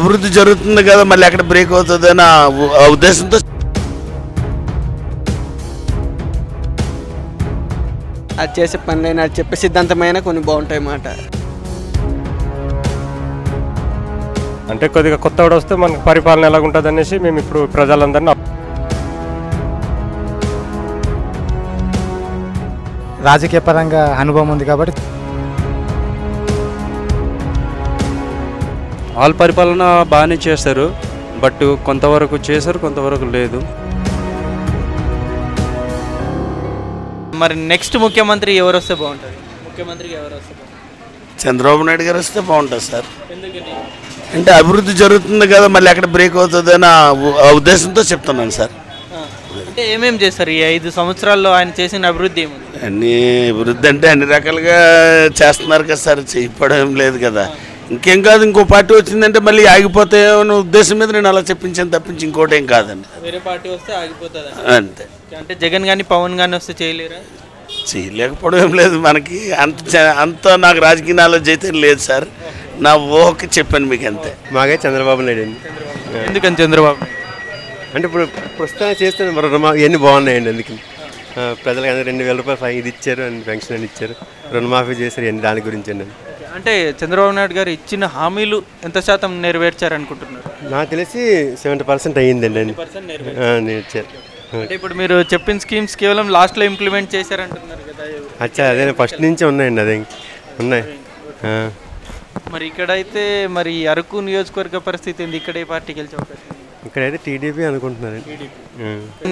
అభివృద్ధి జరుగుతుంది కదా, మళ్ళీ ఎక్కడ బ్రేక్ అవుతుంది అని ఆ ఉద్దేశంతో అది చేసే పనులైనా అది చెప్పే సిద్ధాంతమైన కొన్ని బాగుంటాయి అన్నమాట. అంటే కొద్దిగా కొత్తవాడు వస్తే మనకు పరిపాలన ఎలాగుంటుంది అనేసి మేము ఇప్పుడు ప్రజలందరినీ రాజకీయ పరంగా అనుభవం ఉంది కాబట్టి వాళ్ళ పరిపాలన బాగానే చేస్తారు, బట్ కొంతవరకు చేశారు, కొంతవరకు లేదు. మరి నెక్స్ట్ ముఖ్యమంత్రి ఎవరు వస్తే బాగుంటుంది? ముఖ్యమంత్రికి ఎవరు వస్తే బాగుంటుంది? చంద్రబాబు నాయుడు గారు వస్తే బాగుంటుంది సార్. ఎందుకని? అంటే అభివృద్ధి జరుగుతుంది కదా, మళ్ళీ ఎక్కడ బ్రేక్ అవుతుంది అని ఆ ఉద్దేశంతో చెప్తున్నాను సార్. అంటే ఏమేమి చేస్తారు ఈ 5 సంవత్సరాల్లో ఆయన చేసిన అభివృద్ధి ఏముంది? అన్ని అభివృద్ధి అంటే అన్ని రకాలుగా చేస్తున్నారు కదా సార్, చేయకపోవడం లేదు కదా. ఇంకేం కాదు, ఇంకో పార్టీ వచ్చిందంటే మళ్ళీ ఆగిపోతాయో అనే ఉద్దేశం మీద నేను అలా చెప్పించాను తప్పించి ఇంకోటి ఏం కాదండి. వేరే పార్టీ వస్తే ఆగిపోతుంది అంతే. అంటే జగన్ కానీ పవన్ కానీ వస్తే చేయలేరా? చేయలేకపోవడం ఏం లేదు, మనకి అంత నాకు రాజకీయ నాలెడ్జ్ అయితే లేదు సార్. నా ఊహకి చెప్పాను మీకు అంతే. మాకే చంద్రబాబు నాయుడు అండి. ఎందుకని చంద్రబాబు నాయుడు? అంటే ఇప్పుడు ప్రస్తుతానికి చేస్తే ఇవన్నీ బాగున్నాయండి. అందుకని ప్రజలకు 2,000 రూపాయలు ఇది ఇచ్చారు, అని పెన్షన్ అని ఇచ్చారు, రుణమాఫీ చేశారు, ఇవన్నీ దాని గురించి అండి. అంటే చంద్రబాబు నాయుడు గారు ఇచ్చిన హామీలు ఎంత శాతం నెరవేర్చారనుకుంటున్నారు? నాకు తెలిసి 70% అయ్యిందండి అండి నేర్చారు. అంటే ఇప్పుడు మీరు చెప్పిన స్కీమ్స్ కేవలం లాస్ట్లో ఇంప్లిమెంట్ చేశారంటున్నారు కదా. అచ్చా, అదే ఫస్ట్ నుంచి ఉన్నాయండి, అదే ఉన్నాయి. మరి ఇక్కడైతే మరి అరకు నియోజకవర్గ పరిస్థితి ఏంది? ఇక్కడ ఏ పార్టీ గెలిచే అవకాశం? ఇక్కడైతే టీడీపీ అనుకుంటున్నారండి.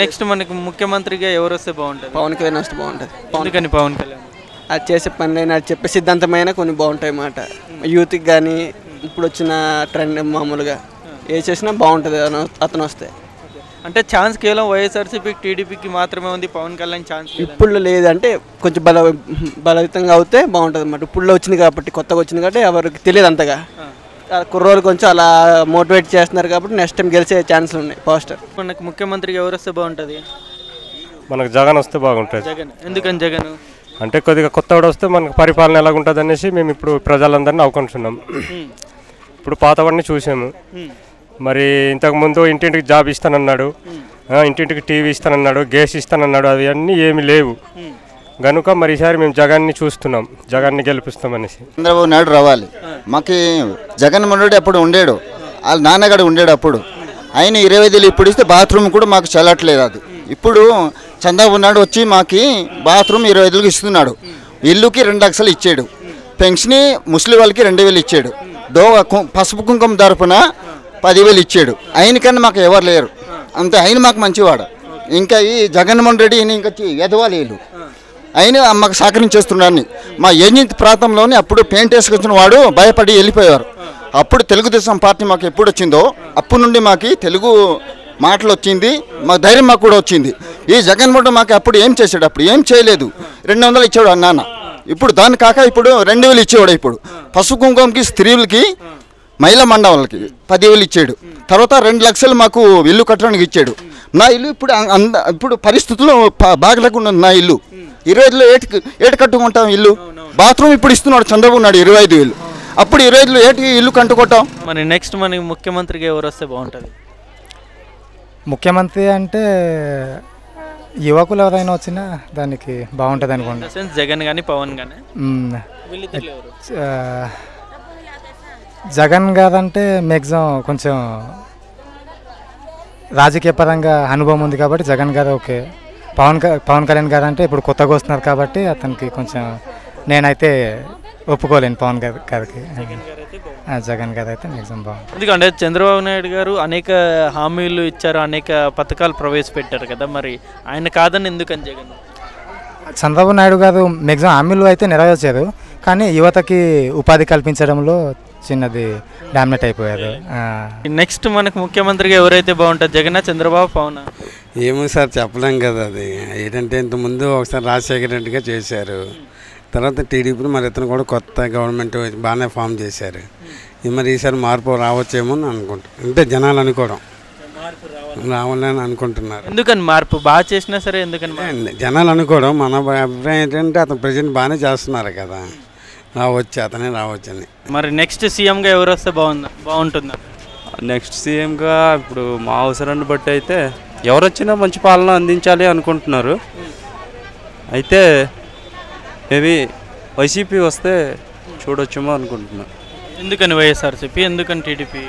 నెక్స్ట్ మనకి ముఖ్యమంత్రిగా ఎవరు వస్తే బాగుంటుంది? పవన్ కళ్యాణ్ వస్తే బాగుంటుంది. ఎందుకని పవన్ కళ్యాణ్? అది చేసే పనులైనా అది చెప్పే సిద్ధాంతమైన కొన్ని బాగుంటాయి అన్నమాట. యూత్కి కానీ ఇప్పుడు వచ్చిన ట్రెండ్ మామూలుగా ఏ చేసినా బాగుంటుంది అతను వస్తే. అంటే ఛాన్స్ కేవలం వైఎస్ఆర్సీపీకి టీడీపీకి మాత్రమే ఉంది, పవన్ కళ్యాణ్ ఛాన్స్ ఇప్పుడు లేదంటే కొంచెం బలవంతంగా అవుతే బాగుంటుంది అన్నమాట. ఇప్పుడు వచ్చింది కాబట్టి, కొత్తగా వచ్చింది కాబట్టి ఎవరికి తెలియదు అంతగా. కుర్రోళ్ళు కొంచెం అలా మోటివేట్ చేస్తున్నారు కాబట్టి నెక్స్ట్ టైం గెలిచే ఛాన్సులు ఉన్నాయి. పోస్టర్ మనకు ముఖ్యమంత్రికి ఎవరు వస్తే బాగుంటుంది? మనకు జగన్ వస్తే బాగుంటుంది. జగన్. ఎందుకని జగన్? అంటే కొద్దిగా కొత్తవాడు వస్తే మనకు పరిపాలన ఎలాగుంటుంది అనేసి మేము ఇప్పుడు ప్రజలందరినీ అనుకుంటున్నాం. ఇప్పుడు పాతవాడిని చూసాము, మరి ఇంతకుముందు ఇంటింటికి జాబ్ ఇస్తానన్నాడు, ఇంటింటికి టీవీ ఇస్తానన్నాడు, గ్యాస్ ఇస్తానన్నాడు, అవి అన్నీ ఏమి లేవు కనుక మరి ఈసారి మేము జగన్ని చూస్తున్నాం, జగన్ని గెలిపిస్తామనేసి. చంద్రబాబు నాయుడు రావాలి. మాకు జగన్మోహన్ రెడ్డి అప్పుడు ఉండేడు, వాళ్ళ నాన్నగాడు ఉండేడు అప్పుడు. ఆయన 25,000 ఇప్పుడు ఇస్తే బాత్రూమ్ కూడా మాకు చెల్లట్లేదు. అది ఇప్పుడు చంద్రబాబు నాయుడు వచ్చి మాకు బాత్రూమ్ 25,000 ఇస్తున్నాడు, ఇల్లుకి 2 లక్షలు ఇచ్చాడు, పెన్షన్ ముస్లిం వాళ్ళకి 2,000 ఇచ్చాడు, పసుపు కుంకుమ తరపున 10,000 ఇచ్చాడు. ఆయనకన్నా మాకు ఎవరు లేరు, అంతే. ఆయన మాకు మంచివాడు. ఇంకా ఈ జగన్మోహన్ రెడ్డి ఇంకా ఎదవాలి వీళ్ళు, ఆయన మాకు సహకరించేస్తున్నాడని. మా ఏజెంట్ ప్రాంతంలోని అప్పుడు పెయింట్ వేసుకొచ్చిన వాడు భయపడి వెళ్ళిపోయారు. అప్పుడు తెలుగుదేశం పార్టీ మాకు ఎప్పుడు వచ్చిందో అప్పటి నుండి మాకు తెలుగు మాటలు వచ్చింది, మాకు ధైర్యం మాకు కూడా వచ్చింది. ఈ జగన్మోహన్ మాకు అప్పుడు ఏం చేశాడు? అప్పుడు ఏం చేయలేదు. 200 ఇచ్చాడు నాన్న. ఇప్పుడు దాని కాక ఇప్పుడు 2,000 ఇచ్చేవాడు. ఇప్పుడు పసుపు కుంకుమకి స్త్రీలకి మహిళా మండవాళ్ళకి 10,000 ఇచ్చాడు. తర్వాత 2 లక్షలు మాకు ఇల్లు కట్టడానికి ఇచ్చాడు. నా ఇల్లు ఇప్పుడు ఇప్పుడు పరిస్థితుల్లో బాగలేకుండా ఉంది. నా ఇల్లు 25,000 ఏటి కట్టుకుంటాం ఇల్లు. బాత్రూమ్ ఇప్పుడు ఇస్తున్నాడు చంద్రబాబు నాయుడు 25,000. అప్పుడు 25,000 ఏటి ఇల్లు కట్టుకుంటాం. మరి నెక్స్ట్ మనకి ముఖ్యమంత్రిగా ఎవరు వస్తే బాగుంటుంది? ముఖ్యమంత్రి అంటే యువకులు ఎవరైనా వచ్చినా దానికి బాగుంటుంది అనుకోండి. జగన్ కానీ పవన్ కానీ? జగన్ గారంటే మ్యాక్సిమం కొంచెం రాజకీయ పరంగా అనుభవం ఉంది కాబట్టి జగన్ గారు ఓకే. పవన్ కళ్యాణ్ గారు అంటే ఇప్పుడు కొత్తగా వస్తున్నారు కాబట్టి అతనికి కొంచెం నేనైతే ఒప్పుకోలేను పవన్ గారికి. జగన్ గారు అయితే మ్యాక్సిమం బాగుంది. ఎందుకంటే చంద్రబాబు నాయుడు గారు అనేక హామీలు ఇచ్చారు, అనేక పథకాలు ప్రవేశపెట్టారు కదా, మరి ఆయన కాదని ఎందుకని జగన్? చంద్రబాబు నాయుడు గారు మ్యాక్సిమం హామీలు అయితే నెరవేర్చారు, కానీ యువతకి ఉపాధి కల్పించడంలో చిన్నది డామినేట్ అయిపోయారు. నెక్స్ట్ మనకు ముఖ్యమంత్రిగా ఎవరైతే బాగుంటుంది? జగన్, చంద్రబాబు, పవన్? ఏమో సార్ చెప్పలేం కదా. అది ఏంటంటే ఇంతకుముందు ఒకసారి రాజశేఖర రెడ్డిగా చేశారు, తర్వాత టీడీపీని మరి ఇతను కూడా కొత్త గవర్నమెంట్ బాగానే ఫామ్ చేశారు. మరి ఈసారి మార్పు రావచ్చేమో అని అనుకుంటారు. అంటే జనాలు అనుకోవడం రావాలని అనుకుంటున్నారు. ఎందుకని మార్పు బాగా చేసినా సరే ఎందుకని జనాలు అనుకోవడం? మన అభిప్రాయం ఏంటంటే అతను ప్రజెంట్ బాగానే చేస్తున్నారు కదా, రావచ్చు, అతనే రావచ్చు అని. మరి నెక్స్ట్ సీఎంగా ఎవరు వస్తే బాగుంటుంది? నెక్స్ట్ సీఎంగా ఇప్పుడు మా అవసరాన్ని బట్టి అయితే ఎవరు వచ్చినా మంచి పాలన అందించాలి అనుకుంటున్నారు. అయితే మేబీ వైసీపీ వస్తే చూడొచ్చేమో అనుకుంటున్నాను. ఎందుకని వైఎస్ఆర్సీపీ, ఎందుకని టీడీపీ?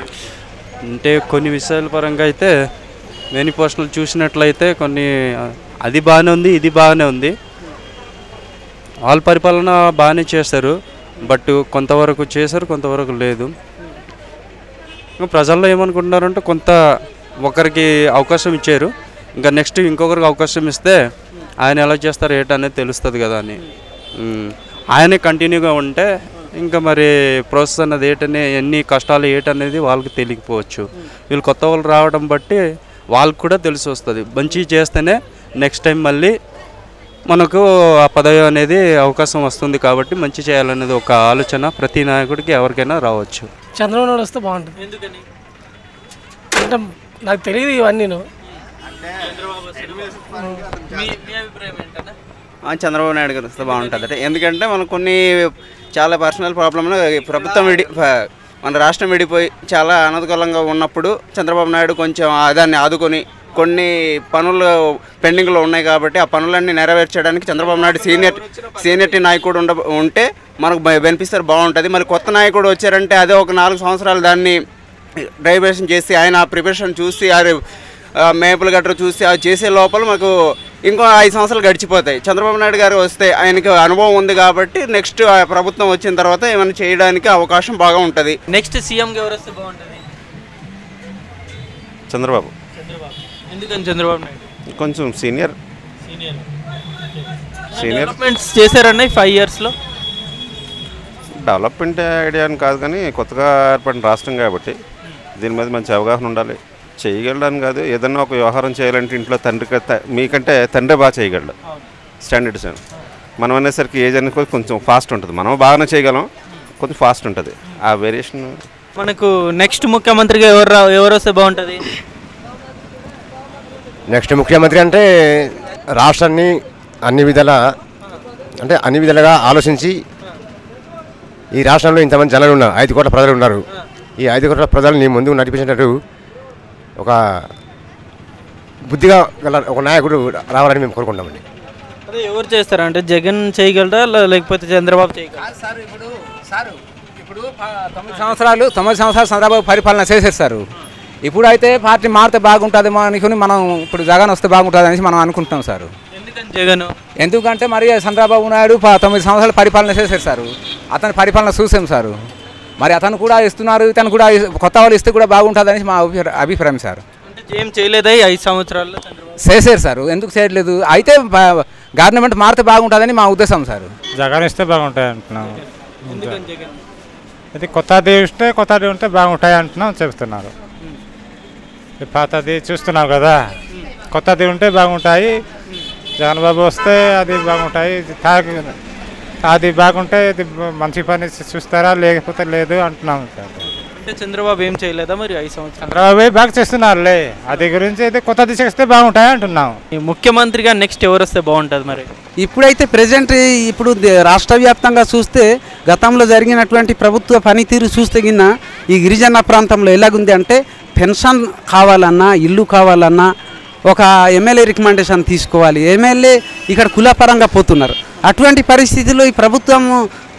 అంటే కొన్ని విషయాల పరంగా అయితే మేనిఫెస్టోలు చూసినట్లయితే కొన్ని అది బాగానే ఉంది, ఇది బాగానే ఉంది. వాళ్ళ పరిపాలన బాగానే చేస్తారు, బట్ కొంతవరకు చేశారు, కొంతవరకు లేదు. ప్రజల్లో ఏమనుకుంటున్నారంటే కొంత ఒకరికి అవకాశం ఇచ్చారు, ఇంకా నెక్స్ట్ ఇంకొకరికి అవకాశం ఇస్తే ఆయన ఎలా చేస్తారు ఏంటనేది తెలుస్తుంది కదా అని. ఆయనే కంటిన్యూగా ఉంటే ఇంకా మరి ప్రాసెస్ అన్నది ఏంటనే ఎన్ని కష్టాలు ఏంటనేది వాళ్ళకి తెలియకపోవచ్చు. వీళ్ళు కొత్త వాళ్ళు రావడం బట్టి వాళ్ళకు కూడా తెలిసి వస్తుంది. మంచి చేస్తేనే నెక్స్ట్ టైం మళ్ళీ మనకు ఆ పదవి అనేది అవకాశం వస్తుంది. కాబట్టి మంచి చేయాలనేది ఒక ఆలోచన ప్రతి నాయకుడికి ఎవరికైనా రావచ్చు. చంద్రబాబు నాయుడు వస్తే బాగుంటుంది. ఎందుకని? అంటే నాకు తెలియదు ఇవన్నీ. చంద్రబాబు నాయుడు గారు వస్తే బాగుంటుంది అంటే ఎందుకంటే మనకు కొన్ని చాలా పర్సనల్ ప్రాబ్లంలో ప్రభుత్వం మన రాష్ట్రం విడిపోయి చాలా అననుకూలంగా ఉన్నప్పుడు చంద్రబాబు నాయుడు కొంచెం దాన్ని ఆదుకొని కొన్ని పనులు పెండింగ్లో ఉన్నాయి కాబట్టి ఆ పనులన్నీ నెరవేర్చడానికి చంద్రబాబు నాయుడు సీనియర్టీ నాయకుడు ఉంటే మనకు బెనిఫిట్స్ బాగుంటుంది. మరి కొత్త నాయకుడు వచ్చారంటే అదే ఒక 4 సంవత్సరాలు దాన్ని డ్రైవేషన్ చేసి ఆయన ప్రిపరేషన్ చూసి మేపులు గట్రా చూసి అది చేసే లోపల మనకు ఇంకో 5 సంవత్సరాలు గడిచిపోతాయి. చంద్రబాబు నాయుడు గారు వస్తే ఆయనకి అనుభవం ఉంది కాబట్టి నెక్స్ట్ ప్రభుత్వం వచ్చిన తర్వాత ఏమైనా చేయడానికి అవకాశం బాగా ఉంటుంది. నెక్స్ట్ సీఎంగా ఎవరు వస్తే బాగుంటుంది? చంద్రబాబు. ఎందుకని చంద్రబాబు నాయుడు? కొంచెం సీనియర్ డెవలప్మెంట్స్ చేశారన్న 5 ఇయర్స్లో. డెవలప్మెంట్ ఐడియా అని కాదు కానీ కొత్తగా ఏర్పడిన రాష్ట్రం కాబట్టి దీని మీద మంచి అవగాహన ఉండాలి. చేయగలడని కాదు, ఏదన్నా ఒక వ్యవహారం చేయాలంటే ఇంట్లో మీకంటే తండ్రి బాగా చేయగలడు. స్టాండర్డ్స్ మనం అనేసరికి ఏజ్ అనేది కొంచెం ఫాస్ట్ ఉంటుంది. మనం బాగానే చేయగలం, కొంచెం ఫాస్ట్ ఉంటుంది ఆ వేరియేషన్. మనకు నెక్స్ట్ ముఖ్యమంత్రిగా ఎవరు వస్తే బాగుంటుంది? నెక్స్ట్ ముఖ్యమంత్రి అంటే రాష్ట్రాన్ని అన్ని విధాలుగా ఆలోచించి ఈ రాష్ట్రంలో ఇంతమంది జనాలు ఉన్నారు, 5 కోట్ల ప్రజలు ఉన్నారు. ఈ 5 కోట్ల ప్రజల్ని ముందుకు నడిపించేటట్టు ఒక బుద్ధిగా గల ఒక నాయకుడు రావాలని మేము కోరుకుంటామండి. అదే ఎవరు చేస్తారంటే జగన్ చేయగలరా లేకపోతే చంద్రబాబు చేయగలరా? ఇప్పుడు 9 సంవత్సరాలు చంద్రబాబు పరిపాలన చేశారు సార్. ఇప్పుడు అయితే పార్టీ మారితే బాగుంటుందేమో అనుకుని మనం ఇప్పుడు జగన్ వస్తే బాగుంటుంది అనేసి మనం అనుకుంటున్నాం సార్. ఎందుకంటే మరి చంద్రబాబు నాయుడు 9 సంవత్సరాలు పరిపాలన చేశారు సార్. అతని పరిపాలన చూసాం సార్. మరి అతను కూడా ఇస్తున్నారు, ఇతను కూడా కొత్త వాళ్ళు ఇస్తే కూడా బాగుంటుంది అనేసి మా అభిప్రాయం సార్. ఏం చేయలేదా 5 సంవత్సరాల్లో? చేశారు సార్, ఎందుకు చేయట్లేదు? అయితే గవర్నమెంట్ మారితే బాగుంటుందని మా ఉద్దేశం సార్. జగన్ ఇస్తే బాగుంటాయి అంటున్నాం. ఇది కొత్తది ఉంటే బాగుంటాయి అంటున్నాం, చెప్తున్నారు. పాతది చూస్తున్నాం కదా, కొత్తది ఉంటే బాగుంటాయి. జగన్ బాబు వస్తే అది బాగుంటాయి, అది బాగుంటే ఇది మంచి పని చూస్తారా లేకపోతే లేదు అంటున్నాం. అంటే చంద్రబాబు ఏం చేయలేదా మరి 5 సంవత్సరాలు? చంద్రబాబు బాగా చేస్తున్నారులే, అది గురించి అయితే కొత్తది చేస్తే బాగుంటాయి అంటున్నాం. ముఖ్యమంత్రిగా నెక్స్ట్ ఎవరు వస్తే బాగుంటుంది మరి? ఇప్పుడైతే ప్రజెంట్ ఇప్పుడు రాష్ట్ర వ్యాప్తంగా చూస్తే గతంలో జరిగినటువంటి ప్రభుత్వ పనితీరు చూస్తే గిన్న ఈ గిరిజన ప్రాంతంలో ఎలాగుంది అంటే పెన్షన్ కావాలన్నా, ఇల్లు కావాలన్నా ఒక ఎమ్మెల్యే రికమెండేషన్ తీసుకోవాలి. ఎమ్మెల్యే ఇక్కడ కులపరంగా పోతున్నారు. అటువంటి పరిస్థితుల్లో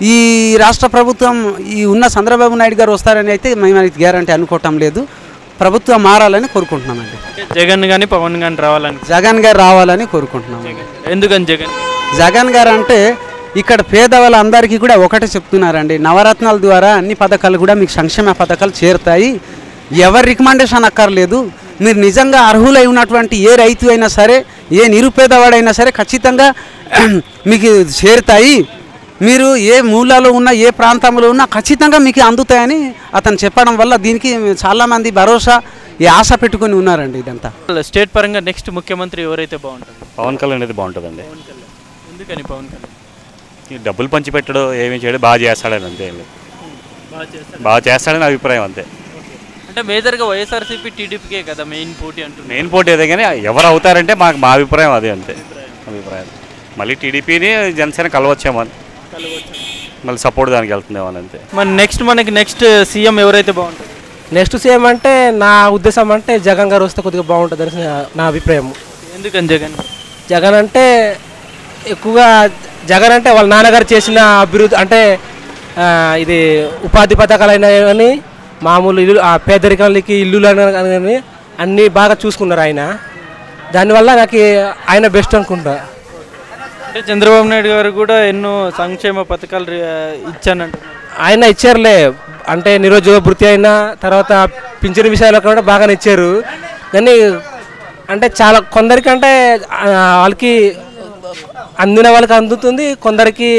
ఈ రాష్ట్ర ప్రభుత్వం ఈ ఉన్న చంద్రబాబు నాయుడు గారు వస్తారని అయితే మేము గ్యారంటీ అనుకోవటం లేదు. ప్రభుత్వం మారాలని కోరుకుంటున్నామండి. జగన్ కానీ పవన్ కానీ రావాలని? జగన్ గారు రావాలని కోరుకుంటున్నాం. ఎందుకని జగన్ గారు అంటే ఇక్కడ పేదవాళ్ళందరికీ కూడా ఒకటే చెప్తున్నారండి, నవరత్నాల ద్వారా అన్ని పథకాలు కూడా మీకు సంక్షేమ పథకాలు చేరుతాయి. ఎవరి రికమెండేషన్ అక్కర్లేదు. మీరు నిజంగా అర్హులై ఉన్నటువంటి ఏ రైతు అయినా సరే, ఏ నిరుపేదవాడైనా సరే ఖచ్చితంగా మీకు చేరుతాయి. మీరు ఏ మూలలో ఉన్నా, ఏ ప్రాంతంలో ఉన్నా ఖచ్చితంగా మీకు అందుతాయని అతను చెప్పడం వల్ల దీనికి చాలామంది భరోసా ఆశ పెట్టుకొని ఉన్నారండి. ఇదంతా స్టేట్ పరంగా నెక్స్ట్ ముఖ్యమంత్రి ఎవరైతే బాగుంటుంది? పవన్ కళ్యాణ్ అనేది బాగుంటుందండి. ఎందుకని పవన్ కళ్యాణ్? ఈ డబ్బులు పంచిపెట్టడం ఏమీ చేయడం బాగా చేస్తాడని అంతే, బాగా చేస్తాడని అభిప్రాయం అంతే. అంటే మేజర్గా వైఎస్ఆర్సీపీ టీడీపీకే కదా మెయిన్ పోటీ అంటుంది. మెయిన్ పోటీ అదే కానీ ఎవరు అవుతారంటే మా అభిప్రాయం అదే అంతే. అభిప్రాయం మళ్ళీ టీడీపీని జనసేన కలవచ్చేమో అని, మళ్ళీ సపోర్ట్ దానికి వెళ్తుందేమో అని అంతే. మరి నెక్స్ట్ సీఎం ఎవరైతే బాగుంటుంది? నెక్స్ట్ సీఎం అంటే నా ఉద్దేశం అంటే జగన్ గారు వస్తే కొద్దిగా బాగుంటుంది అని నా అభిప్రాయం. ఎందుకని జగన్? జగన్ అంటే ఎక్కువగా జగన్ అంటే వాళ్ళ నాన్నగారు చేసిన అభివృద్ధి అంటే ఇది ఉపాధి పథకాలైనా కానీ మామూలు ఇల్లు పేదరికాలకి ఇల్లులు కానీ అన్నీ బాగా చూసుకున్నారు ఆయన. దానివల్ల నాకు ఆయన బెస్ట్ అనుకుంటా. అంటే చంద్రబాబు నాయుడు గారు కూడా ఎన్నో సంక్షేమ పథకాలు ఇచ్చానంట. ఆయన ఇచ్చారులే, అంటే నిరుద్యోగ భృతి అయినా తర్వాత పింఛన్ విషయాల్లో కూడా బాగానే ఇచ్చారు. కానీ అంటే చాలా కొందరికంటే వాళ్ళకి అందిన వాళ్ళకి అందుతుంది, కొందరికి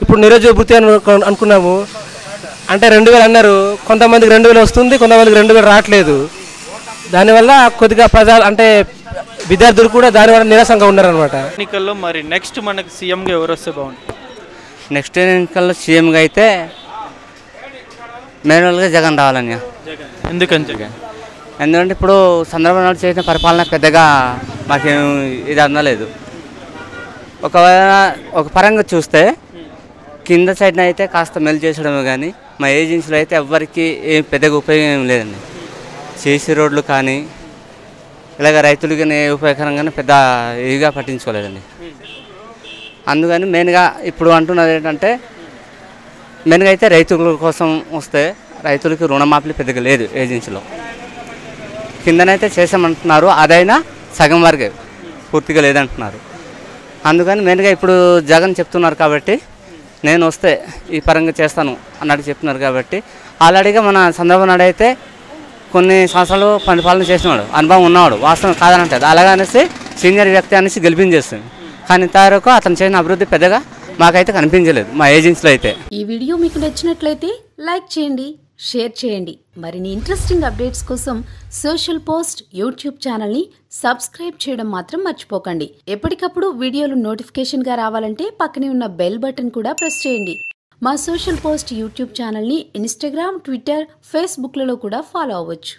ఇప్పుడు నిరుద్యోగ భృతి అని అనుకున్నాము అంటే 2000 అన్నారు, కొంతమందికి 2000 వస్తుంది, కొంతమందికి 2000 రావట్లేదు. దానివల్ల కొద్దిగా ప్రజలు అంటే విద్యార్థులు కూడా దానివల్ల నిరాశంగా ఉన్నారనమాట. ఎన్నికల్లో మరి నెక్స్ట్ మనకి సీఎంగా ఎవరు వస్తే బాగుంటుంది? నెక్స్ట్ ఎన్నికల్లో సీఎంగా అయితే మేనువల్గా జగన్ రావాలని. ఎందుకని జగన్? ఎందుకంటే ఇప్పుడు చంద్రబాబు నాయుడు చేసిన పరిపాలన పెద్దగా మాకేం ఇది అందలేదు. ఒక పరంగా చూస్తే కింద సైడ్న అయితే కాస్త మెల్ చేసడమే కానీ మా ఏజెన్సీలో అయితే ఎవ్వరికి ఏం పెద్దగా ఉపయోగం లేదండి. చేసి రోడ్లు కానీ ఇలాగ రైతులకి ఉపయోగకరంగానే పెద్ద ఇదిగా పట్టించుకోలేదండి. అందుకని మెయిన్గా ఇప్పుడు అంటున్నది ఏంటంటే మెయిన్గా అయితే రైతుల కోసం వస్తే రైతులకి రుణమాఫీ పెద్దగా లేదు ఏజెన్సీలో. కిందనైతే చేసామంటున్నారు, అదైనా సగం వరకే, పూర్తిగా లేదంటున్నారు. అందుకని మెయిన్గా ఇప్పుడు జగన్ చెప్తున్నారు కాబట్టి నేను వస్తే ఈ పరంగా చేస్తాను అన్నట్టు చెప్తున్నారు కాబట్టి ఆల్రెడీగా మన చంద్రబాబు నాయుడు అయితే కొన్ని సంవత్సరాలు పరిపాలన చేసినాడు, అనుభవం ఉన్నవాడు, వాస్తవం కాదనంటాడు. అలాగనేసి సీనియర్ వ్యక్తి అనేసి గెలిపించేస్తుంది. కానీ ఇంతవరకు అతను చేసిన అభివృద్ధి పెద్దగా మాకైతే కనిపించలేదు మా ఏజెన్సీలో అయితే. ఈ వీడియో మీకు నచ్చినట్లయితే లైక్ చేయండి, షేర్ చేయండి. మరిన్ని ఇంట్రెస్టింగ్ అప్డేట్స్ కోసం సోషల్ పోస్ట్ యూట్యూబ్ ఛానల్ని సబ్స్క్రైబ్ చేయడం మాత్రం మర్చిపోకండి. ఎప్పటికప్పుడు వీడియోలు నోటిఫికేషన్గా రావాలంటే పక్కనే ఉన్న బెల్ బటన్ కూడా ప్రెస్ చేయండి. మా సోషల్ పోస్ట్ యూట్యూబ్ ఛానల్ని ఇన్స్టాగ్రామ్, ట్విట్టర్, ఫేస్బుక్లలో కూడా ఫాలో అవ్వచ్చు.